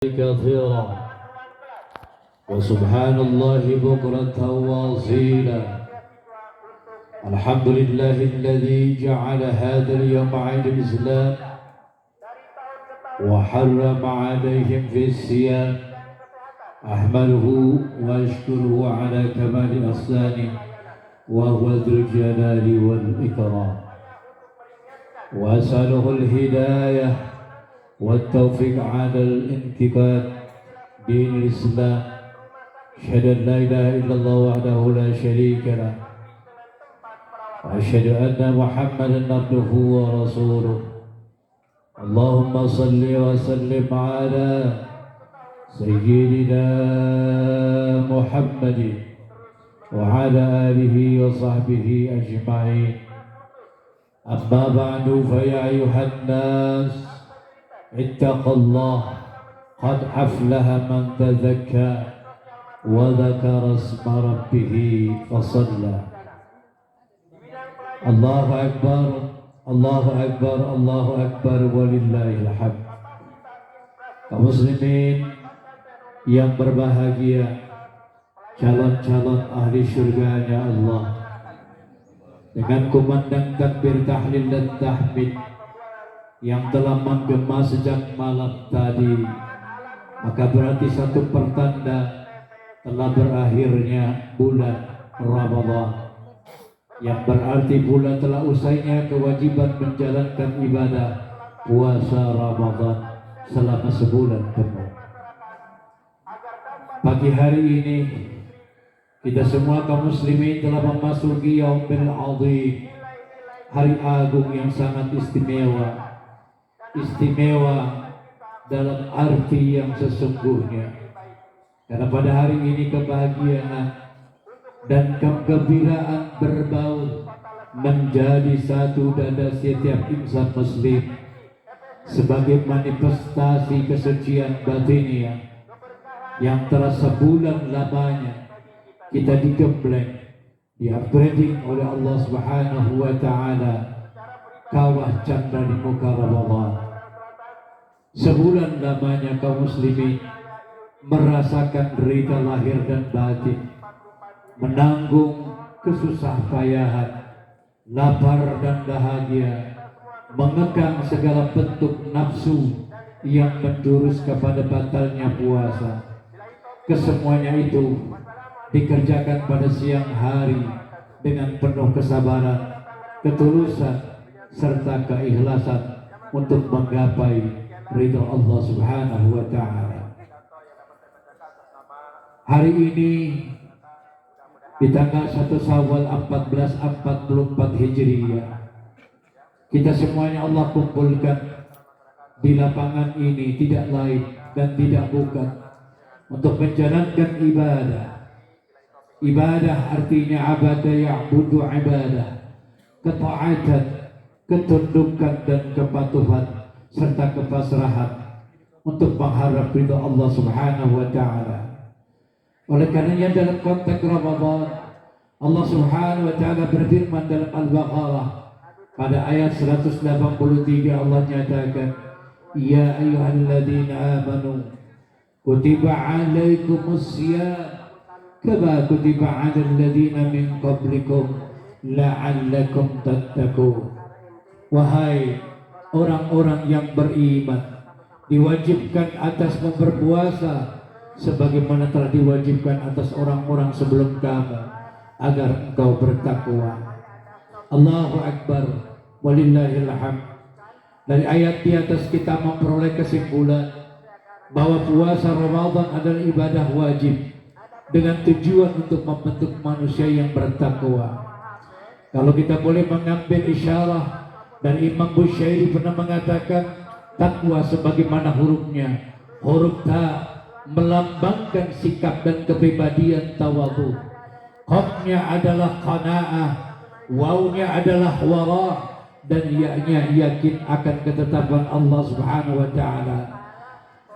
كثيرا وسبحان الله بكرة وأصيلا. الحمد لله الذي جعل هذا اليوم عيد الإسلام وحرم عليهم في الصيام. أحمده وأشكره على كمال إحسانه وهو ذو الجلال والإكرام، وأسأله الهداية والتوفيق على الانتقاد دين الإسلام. أشهد أن لا إله إلا الله وحده لا شريك له، وأشهد أن محمدا عبده ورسوله. اللهم صل وسلم على سيدنا محمد وعلى آله وصحبه أجمعين. أما بعد فيا أيها الناس اتقوا الله، قد أفلح من تزكى وذكر اسم ربه فصلى. الله أكبر الله أكبر الله أكبر walillahil hamd. Kaum muslimin yang berbahagia, calon-calon ahli surganya Allah, dengan kumandang takbir, tahlil dan tahmid yang telah menggema sejak malam tadi, maka berarti satu pertanda telah berakhirnya bulan Ramadan, yang berarti bulan telah usainya kewajiban menjalankan ibadah puasa Ramadan selama sebulan penuh. Pagi hari ini kita semua kaum muslimin telah memasuki Yaumil Azim, hari agung yang sangat istimewa. Istimewa dalam arti yang sesungguhnya, karena pada hari ini kebahagiaan dan kegembiraan berbaur menjadi satu dada setiap insan muslim sebagai manifestasi kesucian batinnya yang telah sebulan lamanya kita digembleng, di-upgrading oleh Allah Subhanahu wa Ta'ala kawah canda di muka Ramadan. Sebulan lamanya kaum muslimin merasakan derita lahir dan batin, menanggung kesusah payahan, lapar dan bahagia, mengekang segala bentuk nafsu yang menjurus kepada batalnya puasa. Kesemuanya itu dikerjakan pada siang hari dengan penuh kesabaran, ketulusan, serta keikhlasan untuk menggapai ridha Allah Subhanahu wa Ta'ala. Hari ini di tanggal 1 Syawal 1444 Hijriah, kita semuanya Allah kumpulkan di lapangan ini tidak lain dan tidak bukan untuk menjalankan ibadah. Ibadah artinya abada ya'budu ibadah, ketaatan, ketundukan dan kepatuhan serta kepasrahan untuk mengharap ridha Allah Subhanahu wa Ta'ala. Oleh karenanya dalam konteks Ramadan, Allah Subhanahu wa Ta'ala berfirman dalam Al-Baqarah pada ayat 183, Allah nyatakan, ya ayyuhalladzina amanu kutiba alaikumus syiyam kama kutiba 'alal ladzina min qablikum la'allakum tattaqun. Wahai orang-orang yang beriman, diwajibkan atas berpuasa sebagaimana telah diwajibkan atas orang-orang sebelum kamu agar engkau bertakwa. Allahu Akbar walillahil hamd. Dari ayat di atas kita memperoleh kesimpulan bahwa puasa Ramadan adalah ibadah wajib dengan tujuan untuk membentuk manusia yang bertakwa. Kalau kita boleh mengambil isyarah dan Imam Bushairi pernah mengatakan, takwa sebagaimana hurufnya, huruf ta melambangkan sikap dan kepribadian tawadhu, qafnya adalah qanaah, wawnya adalah wara, dan ya-nya yakin akan ketetapan Allah Subhanahu wa Ta'ala.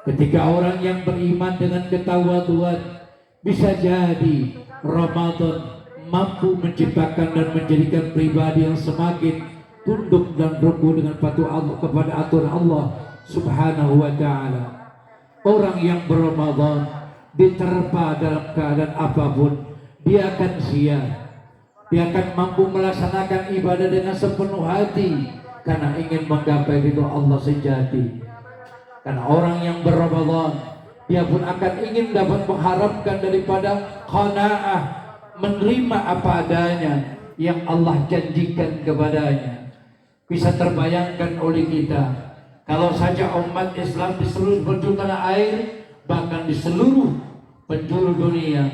Ketika orang yang beriman dengan ketawadhuan, bisa jadi Ramadan mampu menciptakan dan menjadikan pribadi yang semakin tunduk dan rukun dengan patuh Allah kepada aturan Allah Subhanahu wa Ta'ala. Orang yang berRamadan diterpa dalam keadaan apapun, dia akan siap. Dia akan mampu melaksanakan ibadah dengan sepenuh hati karena ingin menggapai ridho Allah sejati. Karena orang yang berRamadan, dia pun akan ingin dapat mengharapkan daripada qanaah, menerima apa adanya yang Allah janjikan kepadanya. Bisa terbayangkan oleh kita, kalau saja umat Islam di seluruh penjuru tanah air, bahkan di seluruh penjuru dunia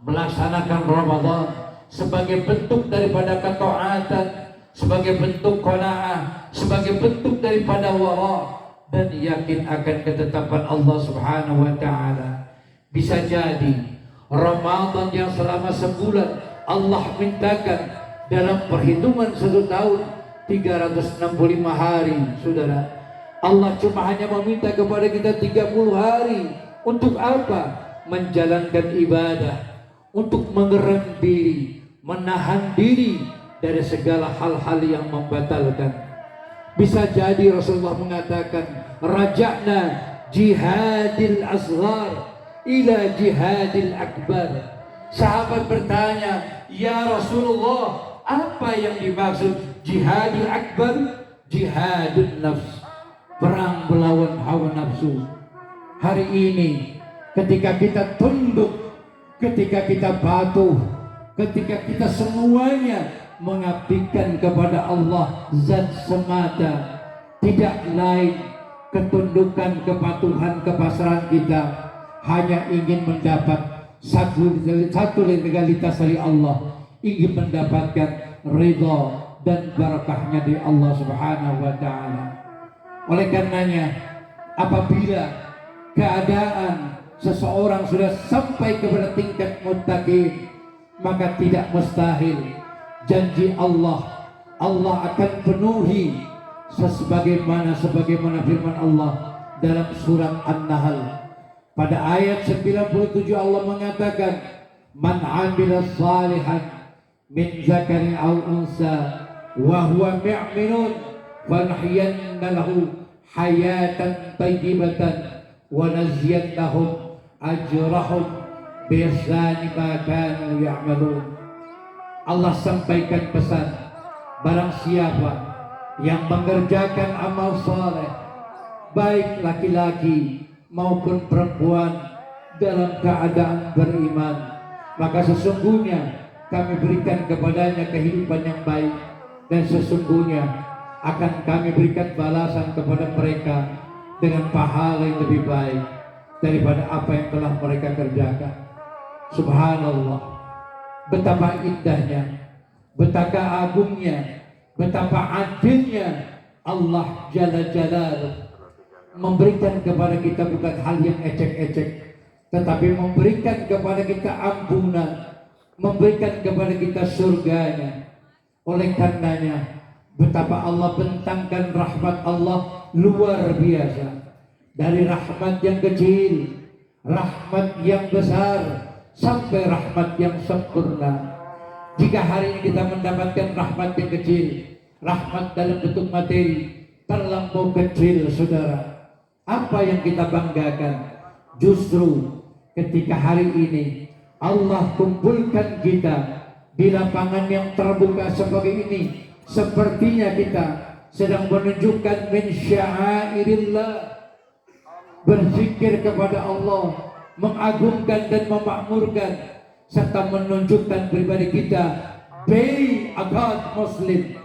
melaksanakan Ramadan sebagai bentuk daripada ketaatan, sebagai bentuk qanaah, sebagai bentuk daripada wara dan yakin akan ketetapan Allah Subhanahu wa taala. Bisa jadi Ramadan yang selama sebulan Allah mintakan dalam perhitungan 1 tahun 365 hari, saudara. Allah cuma hanya meminta kepada kita 30 hari. Untuk apa? Menjalankan ibadah, untuk mengerem diri, menahan diri dari segala hal-hal yang membatalkan. Bisa jadi Rasulullah mengatakan, raja'na jihadil asghar ila jihadil akbar. Sahabat bertanya, ya Rasulullah, apa yang dimaksud jihadil akbar? Jihadun nafs, perang melawan hawa nafsu. Hari ini ketika kita tunduk, ketika kita patuh, ketika kita semuanya mengabdikan kepada Allah zat semata, tidak lain ketundukan, kepatuhan, kepasrahan kita hanya ingin mendapat satu legalitas dari Allah, ingin mendapatkan ridha dan barakahnya dari Allah Subhanahu wa taala. Oleh karenanya, apabila keadaan seseorang sudah sampai kepada tingkat muttaqin, maka tidak mustahil janji Allah akan penuhi sebagaimana firman Allah dalam surat An-Nahl pada ayat 97. Allah mengatakan, man 'amila shalihan min zakarin aw unsa wa huwa mu'minun فَنَحْيَنَّ لَهُ حَيَاةً طَيِّبَةً وَنَجْزِيَنَّهُمْ أَجْرَهُمْ بِإِحْسَانِ مَا كَانُوا يَعْمَلُونَ. Allah sampaikan pesan, barang siapa yang mengerjakan amal saleh, baik laki-laki maupun perempuan, dalam keadaan beriman, maka sesungguhnya kami berikan kepadanya kehidupan yang baik, dan sesungguhnya akan kami berikan balasan kepada mereka dengan pahala yang lebih baik daripada apa yang telah mereka kerjakan. Subhanallah, betapa indahnya, betapa agungnya, betapa adilnya Allah Jalla Jalaluh memberikan kepada kita bukan hal yang ecek-ecek, tetapi memberikan kepada kita ampunan, memberikan kepada kita surganya. Oleh karenanya, betapa Allah bentangkan rahmat Allah luar biasa. Dari rahmat yang kecil, rahmat yang besar, sampai rahmat yang sempurna. Jika hari ini kita mendapatkan rahmat yang kecil, rahmat dalam bentuk materi, terlampau kecil, saudara, apa yang kita banggakan? Justru ketika hari ini Allah kumpulkan kita di lapangan yang terbuka seperti ini, sepertinya kita sedang menunjukkan min sya'airillah, berzikir kepada Allah, mengagungkan dan memakmurkan, serta menunjukkan pribadi kita, be agad muslim,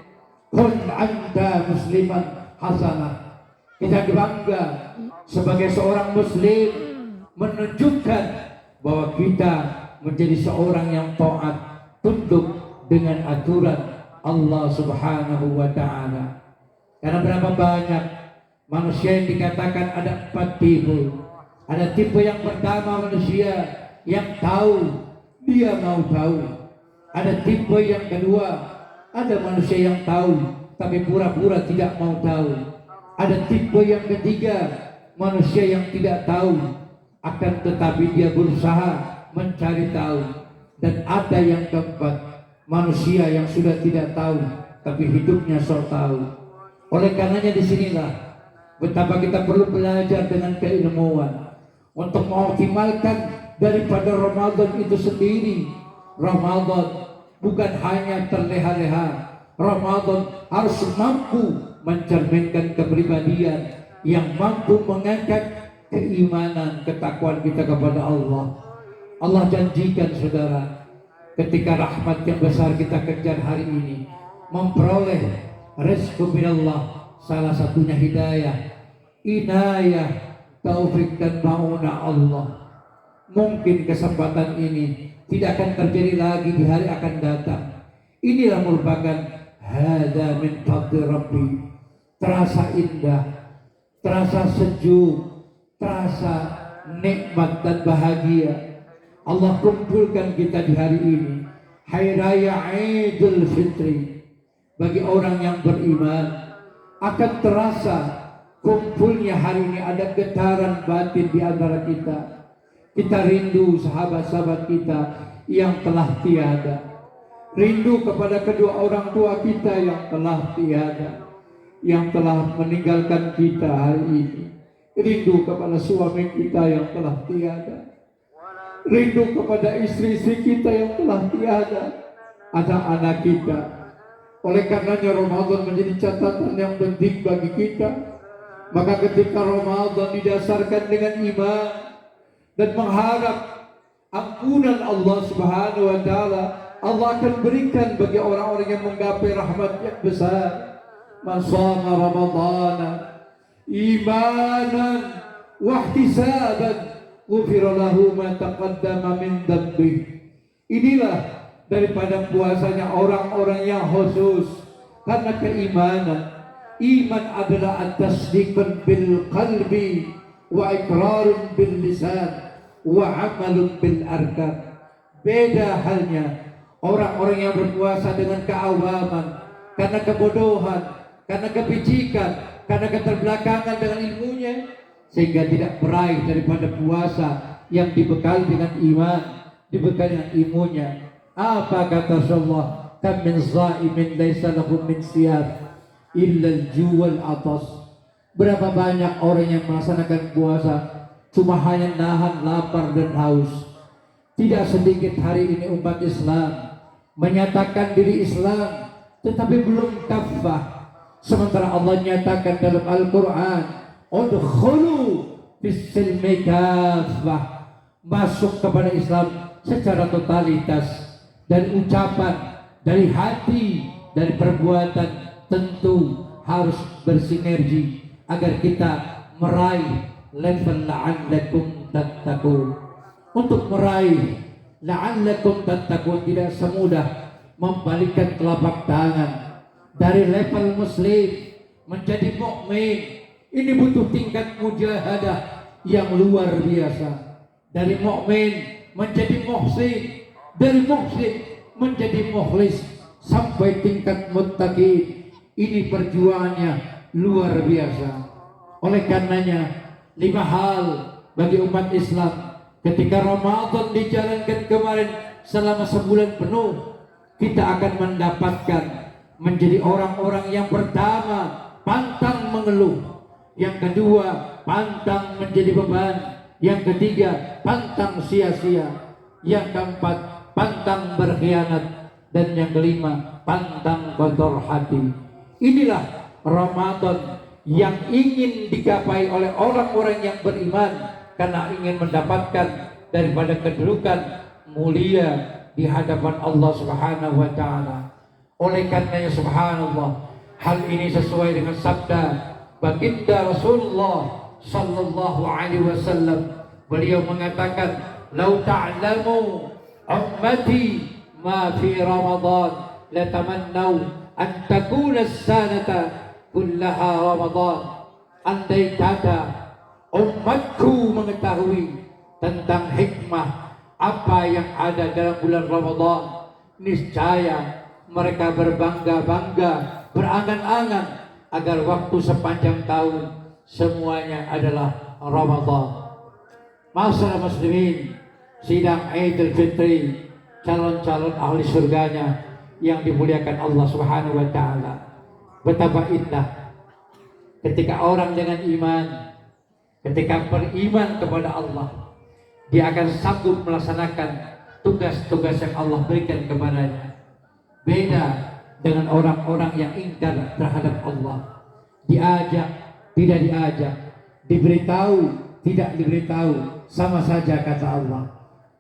kun anta musliman hasanah. Kita bangga sebagai seorang muslim, menunjukkan bahwa kita menjadi seorang yang taat, tunduk dengan aturan Allah Subhanahu wa ta'ala. Karena berapa banyak manusia yang dikatakan ada 4 tipe. Ada tipe yang pertama, manusia yang tahu, dia mau tahu. Ada tipe yang kedua, ada manusia yang tahu tapi pura-pura tidak mau tahu. Ada tipe yang ketiga, manusia yang tidak tahu akan tetapi dia berusaha mencari tahu. Dan ada yang keempat, manusia yang sudah tidak tahu tapi hidupnya sok tahu. Oleh karenanya disinilah betapa kita perlu belajar dengan keilmuan, untuk mengoptimalkan daripada Ramadan itu sendiri. Ramadan bukan hanya terleha-leha. Ramadan harus mampu mencerminkan kepribadian yang mampu mengangkat keimanan, ketakwaan kita kepada Allah. Allah janjikan saudara, ketika rahmat yang besar kita kejar hari ini, memperoleh rezeki minallah, salah satunya hidayah, inayah, taufik dan mauna Allah. Mungkin kesempatan ini tidak akan terjadi lagi di hari akan datang. Inilah merupakan hadza min fadli Rabbi. Terasa indah, terasa sejuk, terasa nikmat dan bahagia. Allah kumpulkan kita di hari ini, hari raya Idul Fitri. Bagi orang yang beriman akan terasa kumpulnya hari ini, ada getaran batin di antara kita. Kita rindu sahabat-sahabat kita yang telah tiada. Rindu kepada kedua orang tua kita yang telah tiada, yang telah meninggalkan kita hari ini. Rindu kepada suami kita yang telah tiada. Rindu kepada istri-istri kita yang telah tiada, anak-anak kita. Oleh karenanya Ramadan menjadi catatan yang penting bagi kita. Maka ketika Ramadan didasarkan dengan iman dan mengharap ampunan Allah Subhanahu wa taala, Allah akan berikan bagi orang-orang yang menggapai rahmat yang besar. Man shama Ramadhana imanan wa ihtisaban ghufira lahu ma taqaddama min dhanbi. Inilah daripada puasanya orang-orang yang khusus karena keimanan. Iman adalah at-tasdiqun bil qalbi wa iqrarun bil lisan wa amalun bil arkan. Beda halnya orang-orang yang berpuasa dengan keawaman, karena kebodohan, karena kepicikan, karena keterbelakangan dengan ilmunya, sehingga tidak meraih daripada puasa yang dibekali dengan iman, dibekali dengan ilmunya. Apa kata Rasulullah? Kam min zaimin laisa lahu min siyam illa al-ju' wal-'atas. Berapa banyak orang yang melaksanakan puasa cuma hanya nahan lapar dan haus. Tidak sedikit hari ini umat Islam menyatakan diri Islam tetapi belum kafah. Sementara Allah nyatakan dalam Al-Quran, udkhulu fis-silmi kafah, masuk kepada Islam secara totalitas. Dari ucapan, dari hati, dari perbuatan, tentu harus bersinergi agar kita meraih level la'allakum tattaqun. Untuk meraih la'allakum tattaqun tidak semudah membalikkan telapak tangan dari level muslim menjadi mukmin. Ini butuh tingkat mujahadah yang luar biasa. Dari mukmin menjadi muhsin, dari muhsin menjadi mukhlis sampai tingkat muttaqin. Ini perjuangannya luar biasa. Oleh karenanya 5 hal bagi umat Islam ketika Ramadan dijalankan kemarin selama sebulan penuh, kita akan mendapatkan menjadi orang-orang yang pertama pantang mengeluh, yang kedua pantang menjadi beban, yang ketiga pantang sia-sia, yang keempat pantang berkhianat, dan yang kelima pantang kotor hati. Inilah Ramadan yang ingin digapai oleh orang-orang yang beriman karena ingin mendapatkan daripada kedudukan mulia di hadapan Allah Subhanahu wa taala. Oleh karenanya subhanallah, hal ini sesuai dengan sabda baginda Rasulullah sallallahu alaihi wasallam. Beliau mengatakan, "Lau ta'lamu ummati ma fi Ramadan latamannau an takuna as-sanata kullaha Ramadan." Andai kata umatku mengetahui tentang hikmah apa yang ada dalam bulan Ramadan, niscaya mereka berbangga-bangga, berangan-angan agar waktu sepanjang tahun semuanya adalah Ramadan. Masyarakat muslimin, sidang Idul Fitri, calon-calon ahli surganya yang dimuliakan Allah Subhanahu wa taala. Betapa indah ketika orang dengan iman Ketika beriman kepada Allah, dia akan sanggup melaksanakan tugas-tugas yang Allah berikan kepadanya. Beda dengan orang-orang yang ingkar terhadap Allah. Diajak, tidak diajak, diberitahu, tidak diberitahu, sama saja kata Allah.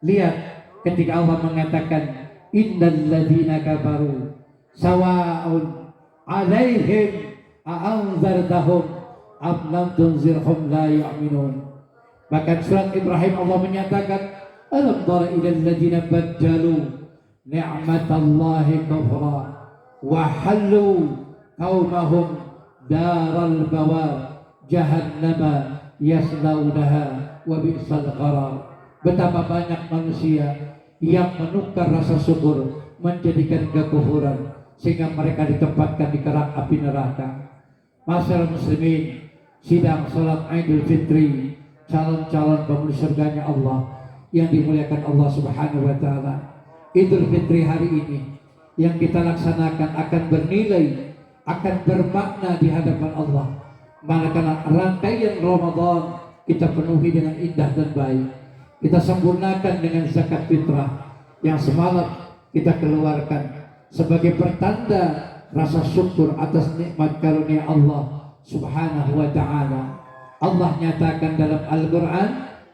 Lihat ketika Allah mengatakan innal ladzina kafaru sawa'un 'alaihim a'anzartahum am lam tunzirhum la yu'minun. Bahkan surat Ibrahim Allah menyatakan alam tara ilal ladzina baddalu ni'matallahi kufra wa halu qaumahum daral bawar jahannama yaslaunaha wa bi'sal qarar. Betapa banyak manusia yang menukar rasa syukur menjadikan kekufuran sehingga mereka ditempatkan di kerak api neraka. Masyarakat muslimin, sidang salat Idul Fitri, calon-calon penghuni surganya Allah yang dimuliakan Allah Subhanahu wa taala. Idul Fitri hari ini yang kita laksanakan akan bernilai, akan bermakna di hadapan Allah. Manakala rangkaian Ramadan kita penuhi dengan indah dan baik, kita sempurnakan dengan zakat fitrah yang semalam kita keluarkan sebagai pertanda rasa syukur atas nikmat karunia Allah Subhanahu wa ta'ala. Allah nyatakan dalam Al-Quran,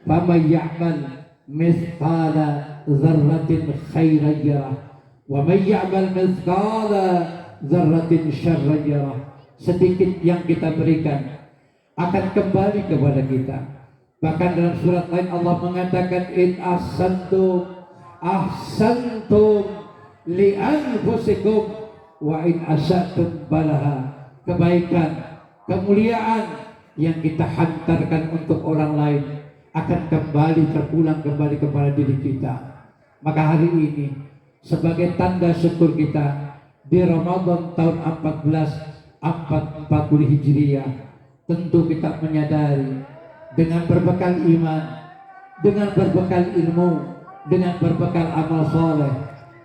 "Faman ya'mal mithqala dzarratin khairan yarah, wa man ya'mal mithqala dzarratin syarran yarah." Sedikit yang kita berikan akan kembali kepada kita. Bahkan dalam surat lain Allah mengatakan in ahsantum li anfusikum wa in asatum balaha. Kebaikan, kemuliaan yang kita hantarkan untuk orang lain akan kembali terpulang kembali kepada diri kita. Maka hari ini sebagai tanda syukur kita di Ramadan tahun 1440 Hijriah, tentu kita menyadari dengan berbekal iman, dengan berbekal ilmu, dengan berbekal amal soleh,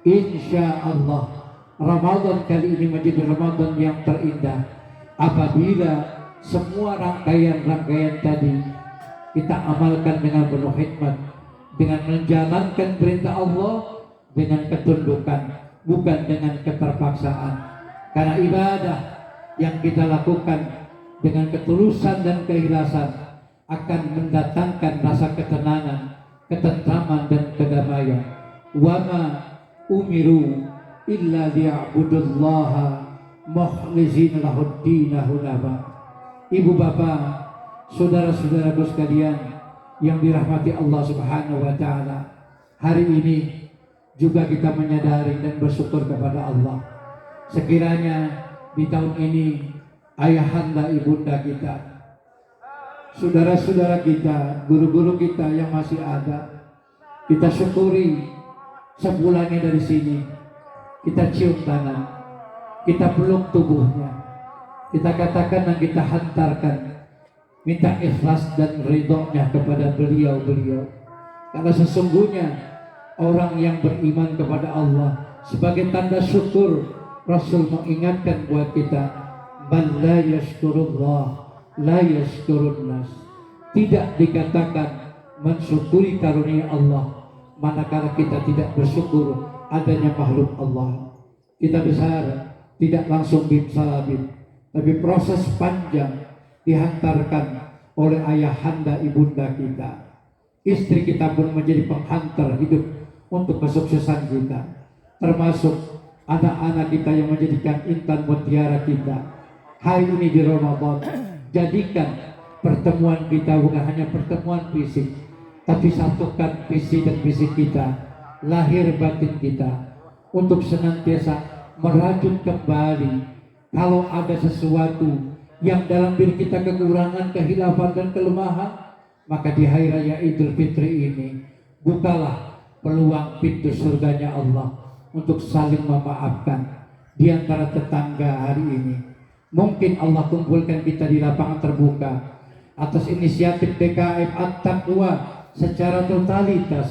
insya Allah Ramadan kali ini menjadi Ramadan yang terindah apabila semua rangkaian-rangkaian tadi kita amalkan dengan penuh hikmat, dengan menjalankan perintah Allah dengan ketundukan, bukan dengan keterpaksaan. Karena ibadah yang kita lakukan dengan ketulusan dan keikhlasan akan mendatangkan rasa ketenangan, ketentraman dan kedamaian. Wa ma umiru illa liya'budullaha mukhlishina lahud-din hunafa. Ibu bapak, saudara-saudaraku sekalian yang dirahmati Allah Subhanahu wa taala, hari ini juga kita menyadari dan bersyukur kepada Allah. Sekiranya di tahun ini ayahanda ibunda kita, saudara-saudara kita, guru-guru kita yang masih ada, kita syukuri sepulangnya dari sini, kita cium tangan, kita peluk tubuhnya, kita katakan dan kita hantarkan minta ikhlas dan ridhonya kepada beliau-beliau. Karena sesungguhnya orang yang beriman kepada Allah sebagai tanda syukur, Rasul mengingatkan buat kita, man la yashkurullah la yashkurun nas. Tidak dikatakan mensyukuri karunia Allah manakala kita tidak bersyukur adanya makhluk Allah. Kita besar tidak langsung bimsalabim, tapi proses panjang dihantarkan oleh ayahanda ibunda kita. Istri kita pun menjadi penghantar hidup untuk kesuksesan kita, termasuk anak-anak kita yang menjadikan intan mutiara kita. Hari ini di Ramadan, jadikan pertemuan kita bukan hanya pertemuan fisik, tapi satukan visi dan misi kita, lahir batin kita, untuk senantiasa merajut kembali kalau ada sesuatu yang dalam diri kita kekurangan, kehilafan dan kelemahan, maka di hari raya Idul Fitri ini bukalah peluang pintu surganya Allah untuk saling memaafkan di antara tetangga hari ini. Mungkin Allah kumpulkan kita di lapangan terbuka atas inisiatif DKM At-Taqwa secara totalitas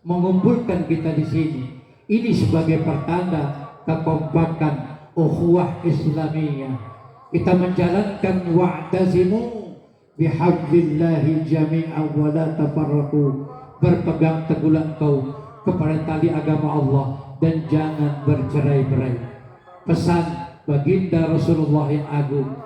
mengumpulkan kita di sini. Ini sebagai pertanda kekompakan ukhuwah Islamiyah. Kita menjalankan wa'tazimu bihablillahi jami'an wa la tafarraqu. Berpegang teguhlah engkau kepada tali agama Allah dan jangan bercerai-berai. Pesan baginda Rasulullah yang agung,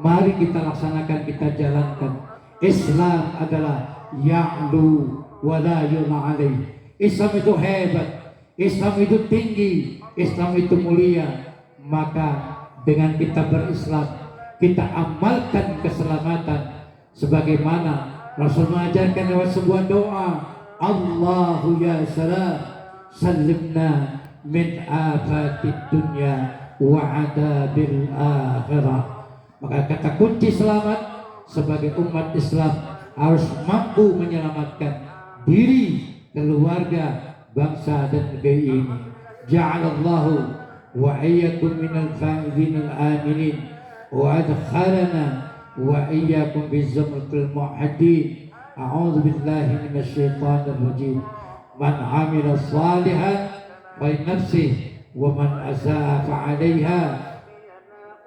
mari kita laksanakan, kita jalankan. Islam adalah ya'lu wa la yu'la alaih. Islam itu hebat, Islam itu tinggi, Islam itu mulia. Maka dengan kita berislam, kita amalkan keselamatan sebagaimana Rasul mengajarkan lewat sebuah doa, Allahu ya salam salimna min afatid dunya wa adabil akhirah. Maka kata kunci selamat sebagai umat Islam harus mampu menyelamatkan diri, keluarga, bangsa dan negeri ini. Ja'alallahu wa iyyakum minal faizin al-aminin wa adkhalana wa iyyakum bizumratil muwahhidin. A'udzu billahi minasyaitonir rajim. Man 'amila shalihan falinafsihi wa man asaa fa'alaiha.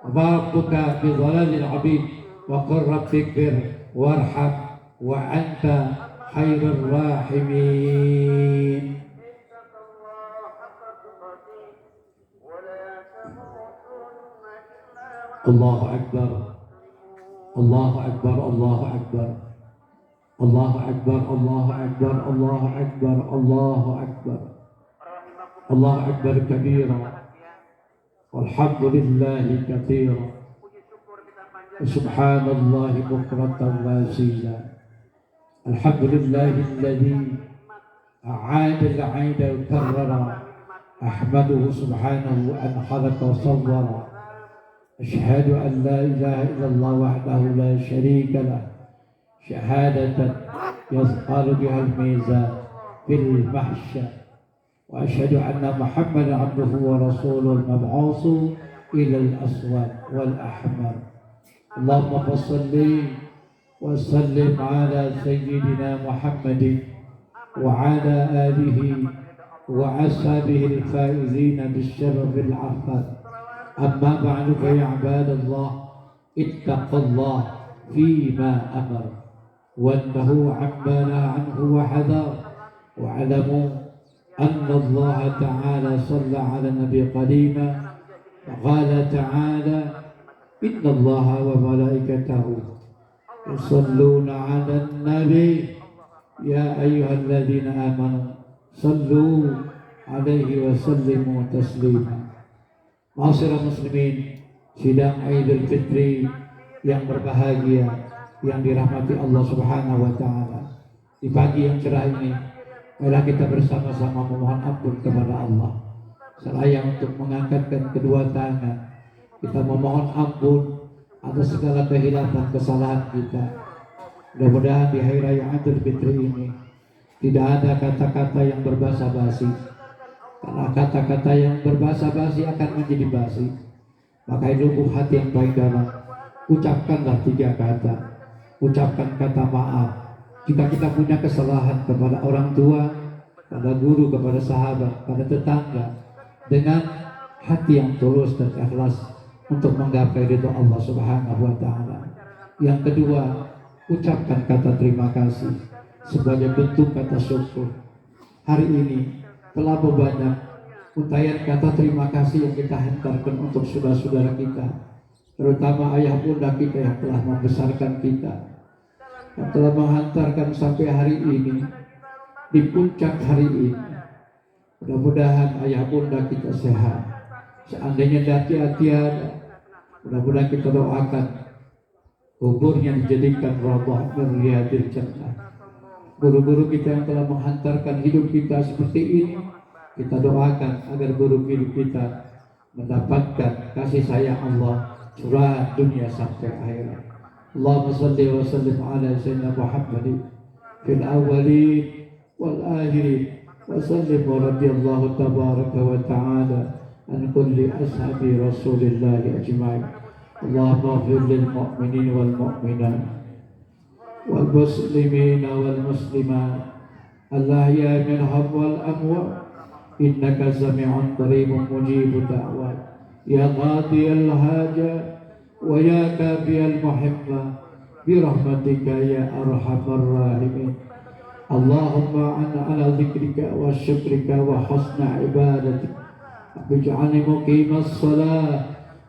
Rabbuka bidhalalil 'abid wa qur rabbighfir warham wa anta khairur rahimin. Allahu Akbar, Allahu Akbar, Allahu Akbar, Allahu Akbar, Allahu Akbar, Allahu Akbar, Allahu Akbar, Allahu Akbar kabira, walhamdulillahi katsira, subhanallahi bukratan wa asila. Alhamdulillahi alladhi a'ada al-'aida wa karrara. Ahmaduhu subhanahu an khalaqa wa sawwara. أشهد أن لا إله إلا الله وحده لا شريك له شهادة يثقل بها الميزان في المحشر. وأشهد أن محمدا عبده ورسوله المبعوث إلى الأسود والأحمر. اللهم صل وسلم على سيدنا محمد وعلى آله وأصحابه الفائزين بالشرف العفاف. أما بعد فيا عباد الله اتقوا الله فيما أمر وانتهوا عما نهى عنه وحذر واعلموا أن الله تعالى صلى على النبي قديما وقال تعالى إن الله وملائكته يصلون على النبي يا أيها الذين آمنوا صلوا عليه وسلموا تسليما. Ma'asyiral muslimin, sidang Idul Fitri yang berbahagia, yang dirahmati Allah Subhanahu wa taala. Di pagi yang cerah ini, marilah kita bersama-sama memohon ampun kepada Allah. Seraya untuk mengangkatkan kedua tangan, kita memohon ampun atas segala kehilafan kesalahan kita. Mudah-mudahan di hari raya Idul Fitri ini tidak ada kata-kata yang berbahasa basi. Karena kata-kata yang berbahasa basi akan menjadi basi. Maka lubuk hati yang baik dalam, ucapkanlah 3 kata. Ucapkan kata maaf jika kita punya kesalahan kepada orang tua, pada guru, kepada sahabat, pada tetangga, dengan hati yang tulus dan ikhlas untuk menggapai ridho Allah Subhanahu wa taala. Yang kedua, ucapkan kata terima kasih sebagai bentuk kata syukur. Hari ini telah banyak untayan kata terima kasih yang kita hantarkan untuk saudara-saudara kita, terutama ayah bunda kita yang telah membesarkan kita, yang telah menghantarkan sampai hari ini, di puncak hari ini. Mudah-mudahan ayah bunda kita sehat. Seandainya hati-hati ada, mudah-mudahan kita doakan kuburnya dijadikan raudhah min riyadil jannah. Guru-guru kita yang telah menghantarkan hidup kita seperti ini, kita doakan agar guru hidup kita mendapatkan kasih sayang Allah curahan dunia sampai akhirat. Allahumma salli wa sallim ala sayyidina Muhammadin fil awwalin wal akhirin wa sallim wa radiyallahu tabaraka wa ta'ala an kulli ashabi Rasulillah ajma'in. Allahumma ighfir lil mu'minin wal mu'minat والمسلمين والمسلمات الأحياء منهم والأموات إنك سميع قريب مجيب الدعوات يا قاضي الحاجات ويا كافي المحبة برحمتك يا أرحم الراحمين. اللهم أنا على ذكرك وشكرك وحسن عبادتك واجعلني مقيم الصلاة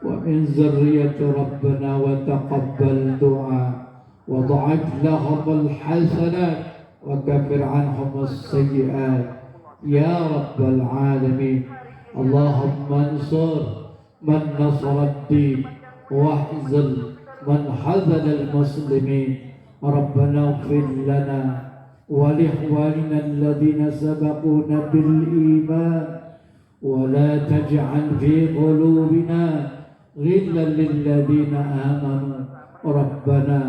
ومن ذرية ربنا وتقبل دعاء وضعف لهم الحسنات وكفر عنهم السيئات يا رب العالمين. اللهم انصر من نصر الدين واحزن من حزن المسلمين. ربنا اغفر لنا ولإخواننا الذين سبقونا بالإيمان ولا تجعل في قلوبنا غلا للذين آمنوا ربنا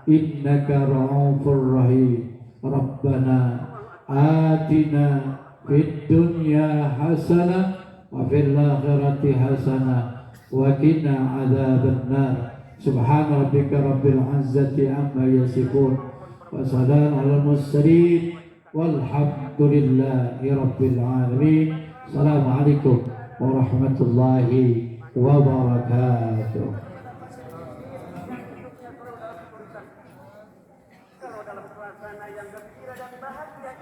إنك رؤوف رحيم. ربنا آتنا في الدنيا حسنة وفي الآخرة حسنة وقنا عذاب النار. سبحان ربك رب العزة عما يصفون وسلام على المرسلين والحمد لله رب العالمين. السلام عليكم ورحمة الله وبركاته.